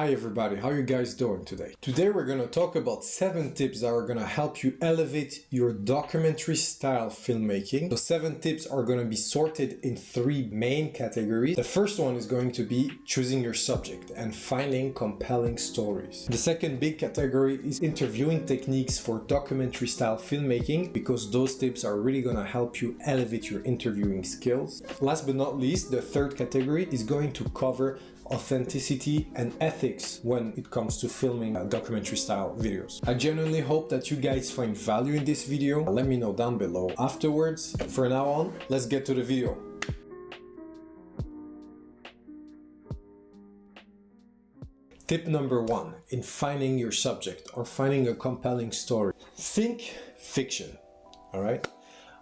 Hi everybody, how you guys doing today? Today we're gonna talk about 7 tips that are gonna help you elevate your documentary style filmmaking. The 7 tips are gonna be sorted in 3 main categories. The first one is going to be choosing your subject and finding compelling stories. The second big category is interviewing techniques for documentary style filmmaking, because those tips are really gonna help you elevate your interviewing skills. Last but not least, the third category is going to cover authenticity and ethics when it comes to filming documentary style videos. I genuinely hope that you guys find value in this video. Let me know down below afterwards. For now on, let's get to the video. Tip number 1 in finding your subject or finding a compelling story. Think fiction, all right?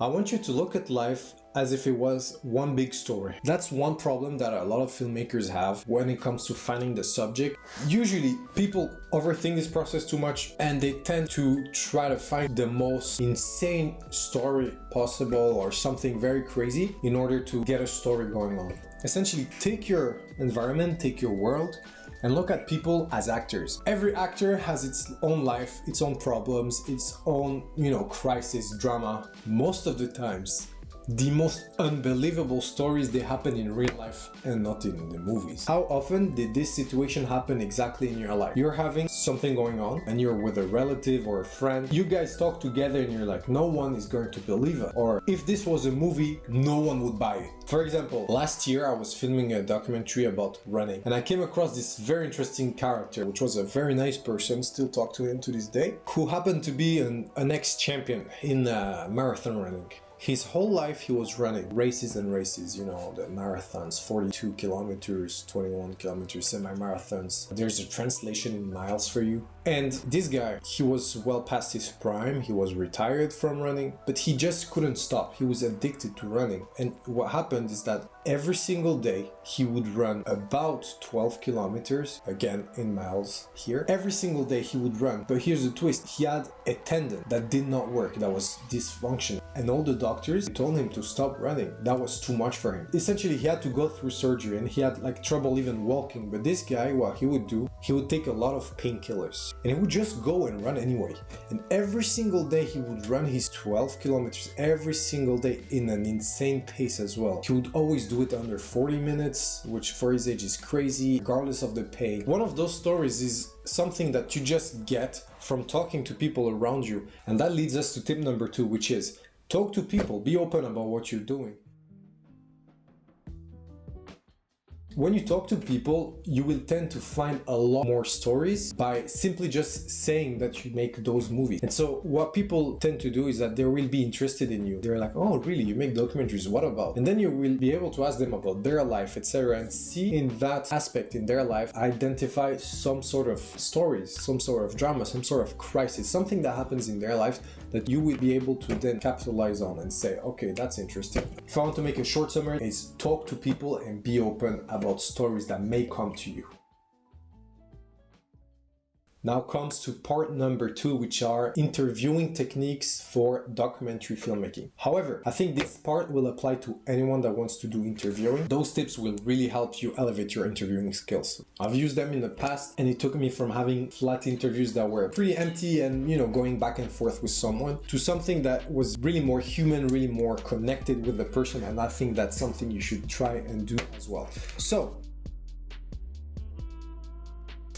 I want you to look at life as if it was one big story. That's one problem that a lot of filmmakers have when it comes to finding the subject. Usually people overthink this process too much and they tend to try to find the most insane story possible or something very crazy in order to get a story going on. Essentially, take your environment, take your world, and look at people as actors. Every actor has its own life, its own problems, its own, crisis, drama. Most of the times, the most unbelievable stories, they happen in real life and not in the movies. How often did this situation happen exactly in your life? You're having something going on and you're with a relative or a friend. You guys talk together and you're like, no one is going to believe it. Or if this was a movie, no one would buy it. For example, last year I was filming a documentary about running and I came across this very interesting character, which was a very nice person, still talk to him to this day, who happened to be an ex-champion in marathon running. His whole life he was running races and races, the marathons, 42 kilometers, 21 kilometers, semi-marathons. There's a translation in miles for you. And this guy, he was well past his prime, he was retired from running, but he just couldn't stop. He was addicted to running. And what happened is that every single day he would run about 12 kilometers, again in miles here. Every single day he would run. But here's the twist, he had a tendon that did not work, that was dysfunctional. And all the doctors told him to stop running. That was too much for him. Essentially, he had to go through surgery and he had trouble even walking. But this guy, what he would do, he would take a lot of painkillers and he would just go and run anyway. And every single day he would run his 12 kilometers every single day in an insane pace as well. He would always do it under 40 minutes, which for his age is crazy, regardless of the pain. One of those stories is something that you just get from talking to people around you. And that leads us to tip number 2, which is talk to people, be open about what you're doing. When you talk to people, you will tend to find a lot more stories by simply just saying that you make those movies. And so what people tend to do is that they will be interested in you. They're like, oh really, you make documentaries, what about? And then you will be able to ask them about their life, etc. and see in that aspect in their life, identify some sort of stories, some sort of drama, some sort of crisis, something that happens in their life that you will be able to then capitalize on and say, okay, that's interesting. If I want to make a short summary, is talk to people and be open about stories that may come to you. Now comes to part number 2, which are interviewing techniques for documentary filmmaking. However, I think this part will apply to anyone that wants to do interviewing. Those tips will really help you elevate your interviewing skills. I've used them in the past and it took me from having flat interviews that were pretty empty and going back and forth with someone to something that was really more human, really more connected with the person, and I think that's something you should try and do as well. So,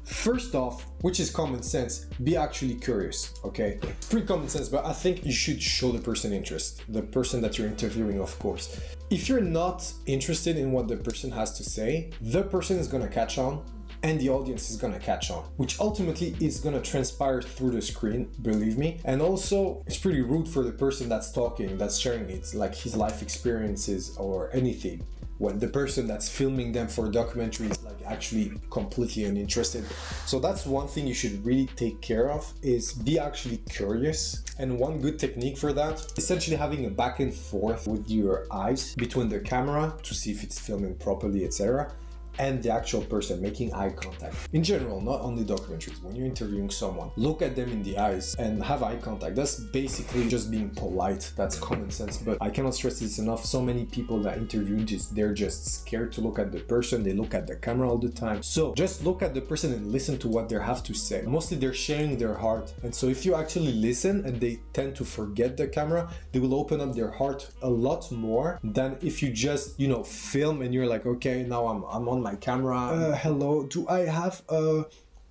first off, which is common sense, be actually curious, okay? Pretty common sense, but I think you should show the person interest, the person that you're interviewing, of course. If you're not interested in what the person has to say, the person is gonna catch on and the audience is gonna catch on, which ultimately is gonna transpire through the screen, believe me. And also, it's pretty rude for the person that's talking, that's sharing it, like his life experiences or anything, when the person that's filming them for a documentary is actually completely uninterested. So that's one thing you should really take care of, is be actually curious. And one good technique for that, essentially having a back and forth with your eyes between the camera to see if it's filming properly, etc., and the actual person, making eye contact. In general, not only documentaries, when you're interviewing someone, look at them in the eyes and have eye contact. That's basically just being polite. That's common sense, but I cannot stress this enough. So many people that interview, they're just scared to look at the person. They look at the camera all the time. So just look at the person and listen to what they have to say. Mostly they're sharing their heart. And so if you actually listen and they tend to forget the camera, they will open up their heart a lot more than if you just, film and you're like, okay, now I'm on my camera. Hello, do I have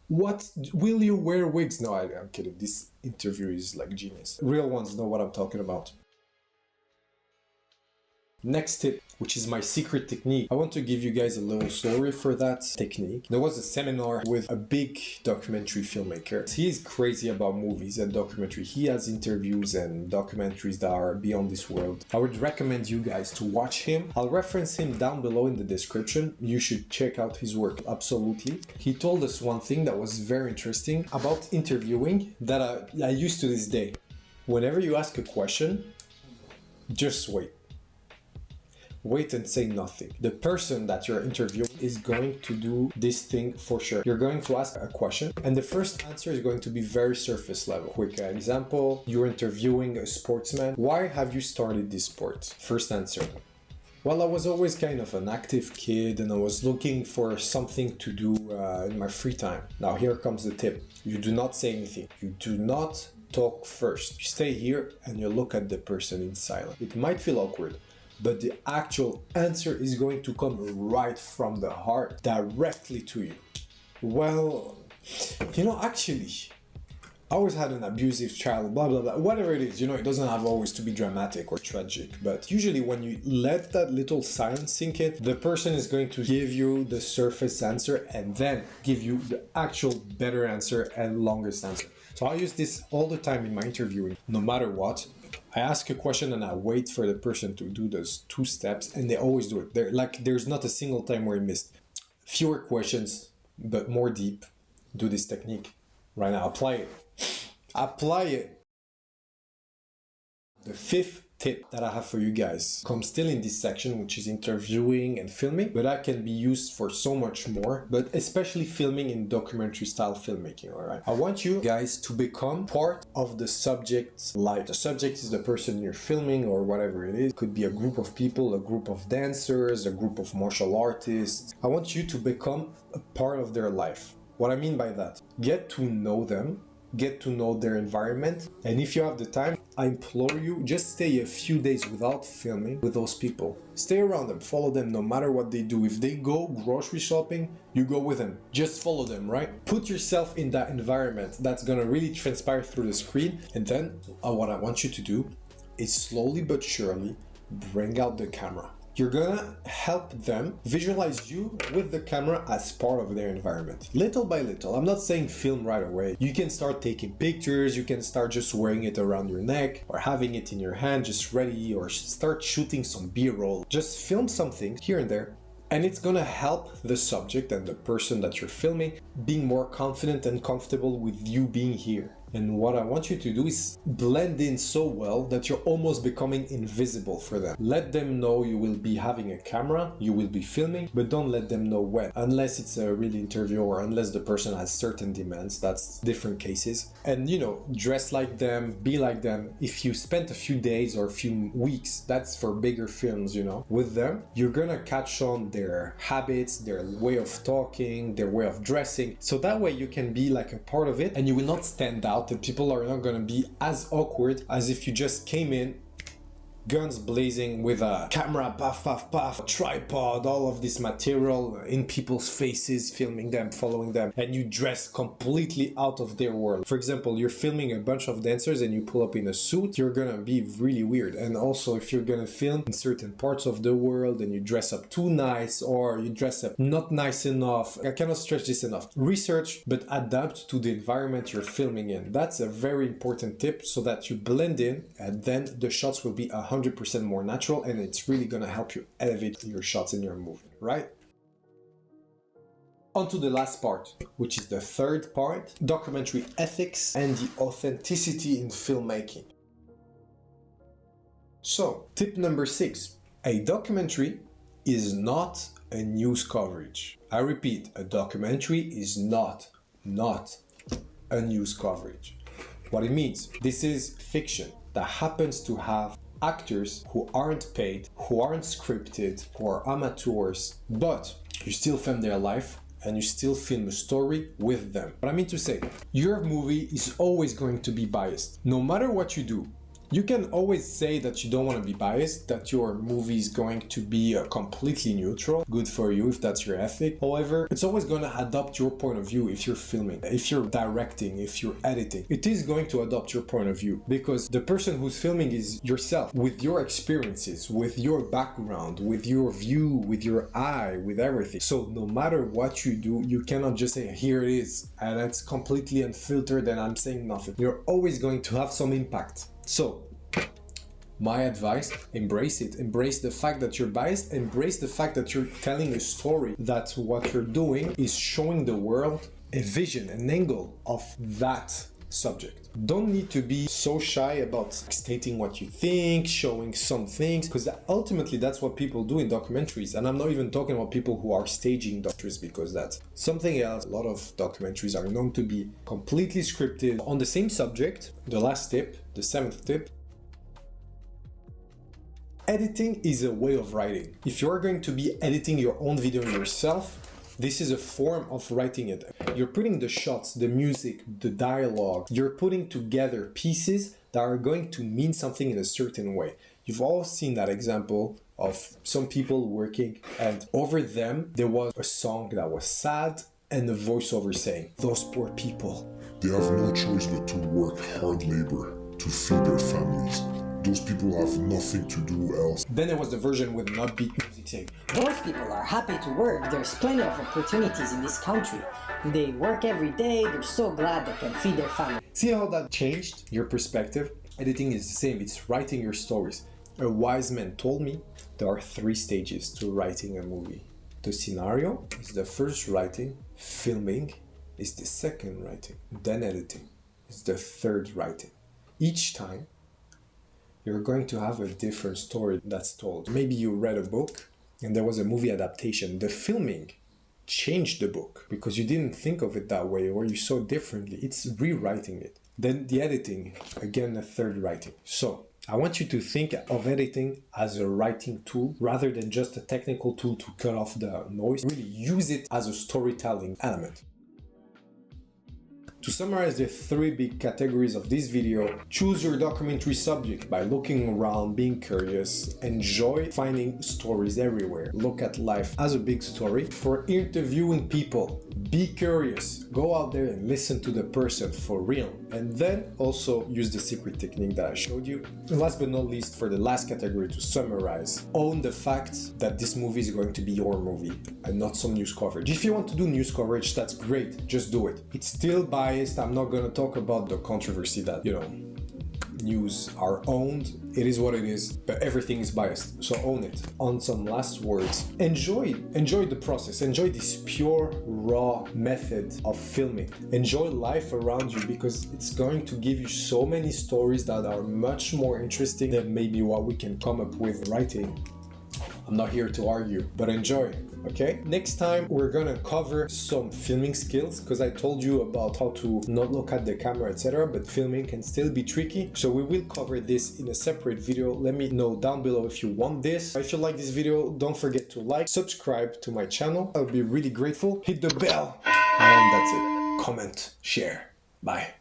what will you wear wigs? No, I'm kidding. This interview is like genius. Real ones know what I'm talking about. Next tip, which is my secret technique. I want to give you guys a little story for that technique. There was a seminar with a big documentary filmmaker. He is crazy about movies and documentary. He has interviews and documentaries that are beyond this world. I would recommend you guys to watch him. I'll reference him down below in the description. You should check out his work, absolutely. He told us one thing that was very interesting about interviewing that I use to this day. Whenever you ask a question, just wait. Wait and say nothing. The person that you're interviewing is going to do this thing for sure. You're going to ask a question and the first answer is going to be very surface level. Quick example, you're interviewing a sportsman. Why have you started this sport? First answer. Well, I was always kind of an active kid and I was looking for something to do in my free time. Now here comes the tip. You do not say anything. You do not talk first. You stay here and you look at the person in silence. It might feel awkward, but the actual answer is going to come right from the heart, directly to you. Well, actually, I always had an abusive child, blah, blah, blah, whatever it is, it doesn't have always to be dramatic or tragic, but usually when you let that little silence sink in, the person is going to give you the surface answer and then give you the actual better answer and longest answer. So I use this all the time in my interviewing, no matter what. I ask a question and I wait for the person to do those 2 steps and they always do it. There's not a single time where I missed. Fewer questions, but more deep. Do this technique right now. Apply it. Apply it. The 5th tip that I have for you guys comes still in this section, which is interviewing and filming, but that can be used for so much more, but especially filming in documentary style filmmaking, all right? I want you guys to become part of the subject's life. The subject is the person you're filming or whatever it is. It could be a group of people, a group of dancers, a group of martial artists. I want you to become a part of their life. What I mean by that, get to know them, get to know their environment, and if you have the time, I implore you, just stay a few days without filming with those people. Stay around them, follow them no matter what they do. If they go grocery shopping, you go with them. Just follow them, right? Put yourself in that environment. That's gonna really transpire through the screen. And then what I want you to do is slowly but surely bring out the camera. You're gonna help them visualize you with the camera as part of their environment. Little by little. I'm not saying film right away. You can start taking pictures, you can start just wearing it around your neck or having it in your hand just ready, or start shooting some B-roll. Just film something here and there. And it's gonna help the subject and the person that you're filming being more confident and comfortable with you being here. And what I want you to do is blend in so well that you're almost becoming invisible for them. Let them know you will be having a camera, you will be filming, but don't let them know when. Unless it's a real interview or unless the person has certain demands, that's different cases. And dress like them, be like them. If you spent a few days or a few weeks, that's for bigger films, with them, you're gonna catch on their habits, their way of talking, their way of dressing. So that way you can be like a part of it and you will not stand out. And people are not going to be as awkward as if you just came in guns blazing with a camera, puff, puff, puff, tripod, all of this material in people's faces, filming them, following them, and you dress completely out of their world. For example, you're filming a bunch of dancers and you pull up in a suit, you're gonna be really weird. And also if you're gonna film in certain parts of the world and you dress up too nice or you dress up not nice enough, I cannot stress this enough. Research, but adapt to the environment you're filming in. That's a very important tip so that you blend in and then the shots will be 100% more natural, and it's really gonna help you elevate your shots in your movie, right? On to the last part, which is the third part, documentary ethics and the authenticity in filmmaking. So, tip number 6, a documentary is not a news coverage. I repeat, a documentary is not a news coverage. What it means, this is fiction that happens to have actors who aren't paid, who aren't scripted, who are amateurs, but you still film their life and you still film a story with them. What I mean to say, your movie is always going to be biased. No matter what you do, you can always say that you don't want to be biased, that your movie is going to be completely neutral. Good for you if that's your ethic. However, it's always going to adopt your point of view if you're filming, if you're directing, if you're editing. It is going to adopt your point of view because the person who's filming is yourself, with your experiences, with your background, with your view, with your eye, with everything. So no matter what you do, you cannot just say, here it is, and it's completely unfiltered and I'm saying nothing. You're always going to have some impact. So, my advice, embrace it. Embrace the fact that you're biased. Embrace the fact that you're telling a story, that what you're doing is showing the world a vision, an angle of that subject. Don't need to be so shy about stating what you think, showing some things, because ultimately that's what people do in documentaries. And I'm not even talking about people who are staging documentaries, because that's something else. A lot of documentaries are known to be completely scripted. On the same subject, the last tip, the 7th tip, editing is a way of writing. If you're going to be editing your own video yourself, this is a form of writing it. You're putting the shots, the music, the dialogue, you're putting together pieces that are going to mean something in a certain way. You've all seen that example of some people working and over them there was a song that was sad and the voiceover saying, "Those poor people. They have no choice but to work hard labor to feed their families. Those people have nothing to do else." Then there was the version with an upbeat music saying, "Those people are happy to work. There's plenty of opportunities in this country. They work every day. They're so glad they can feed their family." See how that changed your perspective? Editing is the same. It's writing your stories. A wise man told me there are 3 stages to writing a movie. The scenario is the first writing, filming is the second writing, then editing is the third writing. Each time, you're going to have a different story that's told. Maybe you read a book and there was a movie adaptation. The filming changed the book because you didn't think of it that way or you saw it differently. It's rewriting it. Then the editing, again, the third writing. So I want you to think of editing as a writing tool rather than just a technical tool to cut off the noise. Really use it as a storytelling element. To summarize the 3 big categories of this video, choose your documentary subject by looking around, being curious, enjoy finding stories everywhere. Look at life as a big story. For interviewing people, be curious, go out there and listen to the person for real. And then also use the secret technique that I showed you. And last but not least, for the last category, to summarize, own the fact that this movie is going to be your movie and not some news coverage. If you want to do news coverage, that's great, just do it. It's still biased. I'm not going to talk about the controversy that, news are owned. It is what it is, but everything is biased, so own it. On some last words, enjoy the process, enjoy this pure, raw method of filming. Enjoy life around you because it's going to give you so many stories that are much more interesting than maybe what we can come up with writing. I'm not here to argue, but enjoy. Okay, next time we're gonna cover some filming skills because I told you about how to not look at the camera, etc., but filming can still be tricky, so we will cover this in a separate video. Let me know down below if you want this. If you like this video, don't forget to like, subscribe to my channel. I'll be really grateful. Hit the bell, and that's it. Comment, share. Bye.